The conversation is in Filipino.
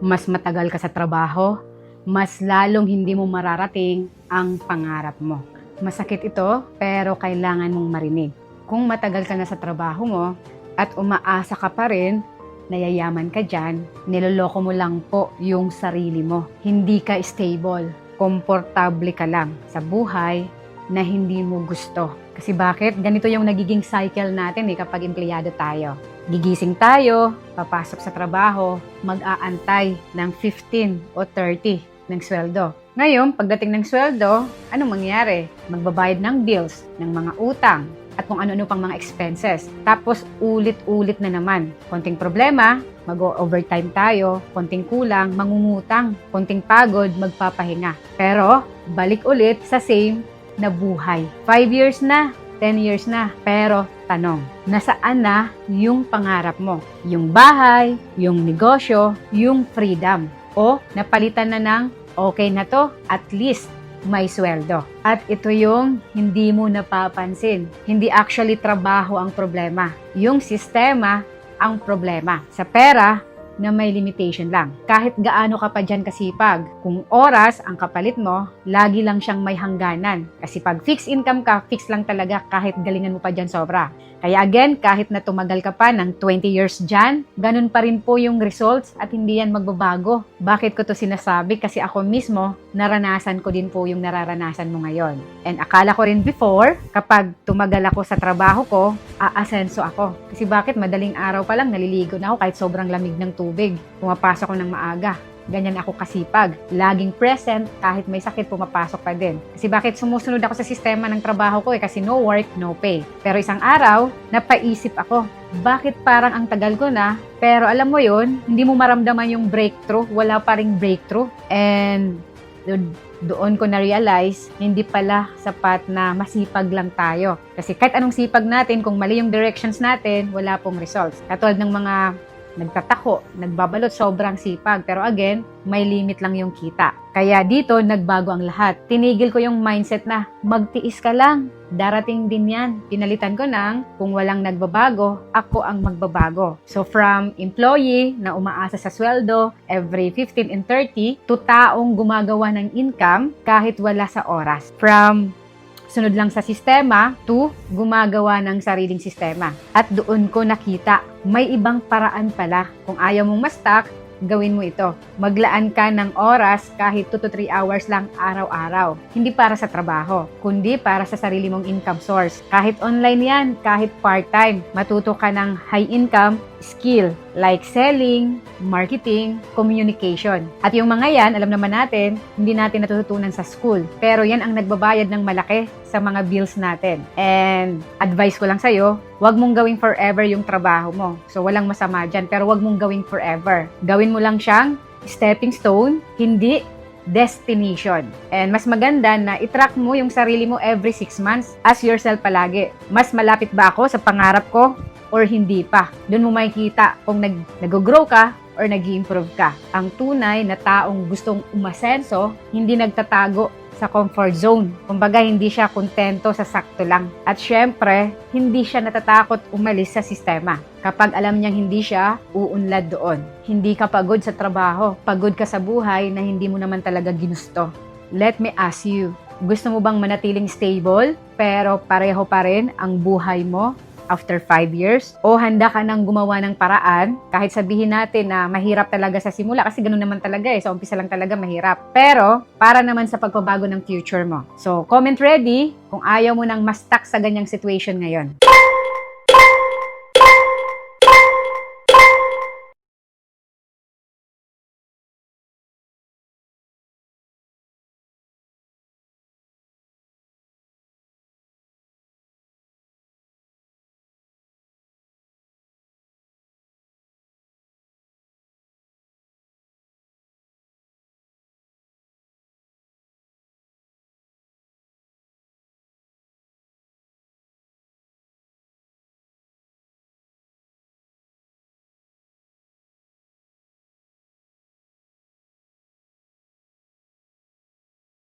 mas matagal ka sa trabaho, mas lalong hindi mo mararating ang pangarap mo. Masakit ito, pero kailangan mong marinig. Kung matagal ka na sa trabaho mo at umaasa ka pa rin, nayayaman ka dyan, niloloko mo lang po yung sarili mo. Hindi ka stable, komportable ka lang sa buhay na hindi mo gusto. Kasi bakit? Ganito yung nagiging cycle natin kapag empleyado tayo. Gigising tayo, papasok sa trabaho, mag-aantay ng 15 o 30 ng sweldo. Ngayon, pagdating ng sweldo, anong mangyayari? Magbabayad ng bills, ng mga utang, at kung ano-ano pang mga expenses. Tapos, ulit-ulit na naman. Konting problema, mag-overtime tayo. Konting kulang, mangungutang. Konting pagod, magpapahinga. Pero, balik ulit sa same na buhay. 5 years na, 10 years na. Pero, tanong, nasaan na yung pangarap mo? Yung bahay, yung negosyo, yung freedom. O, napalitan na ng okay na to, at least may sweldo. At ito yung hindi mo napapansin. Hindi actually trabaho ang problema. Yung sistema ang problema. Sa pera na may limitation lang. Kahit gaano ka pa dyan kasipag, kung oras ang kapalit mo, lagi lang siyang may hangganan. Kasi pag fixed income ka, fix lang talaga kahit galingan mo pa dyan sobra. Kaya again, kahit na tumagal ka pa ng 20 years dyan, ganun pa rin po yung results at hindi yan magbabago. Bakit ko to sinasabi? Kasi ako mismo, naranasan ko din po yung nararanasan mo ngayon. And akala ko rin before, kapag tumagal ako sa trabaho ko, aasenso ako. Kasi bakit? Madaling araw pa lang, naliligo na ako kahit sobrang lamig ng tubig. Pumapasok ako ng maaga. Ganyan ako kasipag. Laging present, kahit may sakit, pumapasok pa din. Kasi bakit sumusunod ako sa sistema ng trabaho ko kasi no work, no pay. Pero isang araw, napaisip ako, bakit parang ang tagal ko na, pero alam mo yun, hindi mo maramdaman yung breakthrough, wala pa ring breakthrough. And doon ko na-realize, hindi pala sapat na masipag lang tayo. Kasi kahit anong sipag natin, kung mali yung directions natin, wala pong results. Katulad ng mga nagtatako, nagbabalot, sobrang sipag. Pero again, may limit lang yung kita. Kaya dito, nagbago ang lahat. Tinigil ko yung mindset na magtiis ka lang. Darating din yan. Pinalitan ko ng kung walang nagbabago, ako ang magbabago. So from employee na umaasa sa sweldo every 15 and 30 to taong gumagawa ng income kahit wala sa oras. From sunod lang sa sistema to gumagawa ng sariling sistema. At doon ko nakita, may ibang paraan pala. Kung ayaw mong ma-stuck, gawin mo ito. Maglaan ka ng oras kahit 2 to 3 hours lang araw-araw. Hindi para sa trabaho, kundi para sa sarili mong income source. Kahit online yan, kahit part-time, matuto ka ng high income skill like selling, marketing, communication. At yung mga yan, alam naman natin, hindi natin natututunan sa school. Pero yan ang nagbabayad ng malaki sa mga bills natin. And advice ko lang sa'yo, huwag mong gawing forever yung trabaho mo. So walang masama dyan, pero huwag mong gawing forever. Gawin mo lang siyang stepping stone, hindi destination. And mas maganda na i-track mo yung sarili mo every 6 months. Ask yourself palagi, mas malapit ba ako sa pangarap ko or hindi pa? Doon mo makikita kung nag-grow ka or nag-improve ka. Ang tunay na taong gustong umasenso, hindi nagtatago sa comfort zone. Kumbaga, hindi siya kontento sa sakto lang. At syempre, hindi siya natatakot umalis sa sistema. Kapag alam niyang hindi siya uunlad doon. Hindi ka pagod sa trabaho. Pagod ka sa buhay na hindi mo naman talaga ginusto. Let me ask you, gusto mo bang manatiling stable pero pareho pa rin ang buhay mo after 5 years? O handa ka nang gumawa ng paraan, kahit sabihin natin na mahirap talaga sa simula, kasi ganun naman talaga sa umpisa lang talaga mahirap. Pero, para naman sa pagbabago ng future mo. So, comment ready kung ayaw mo nang ma-stuck sa ganyang situation ngayon.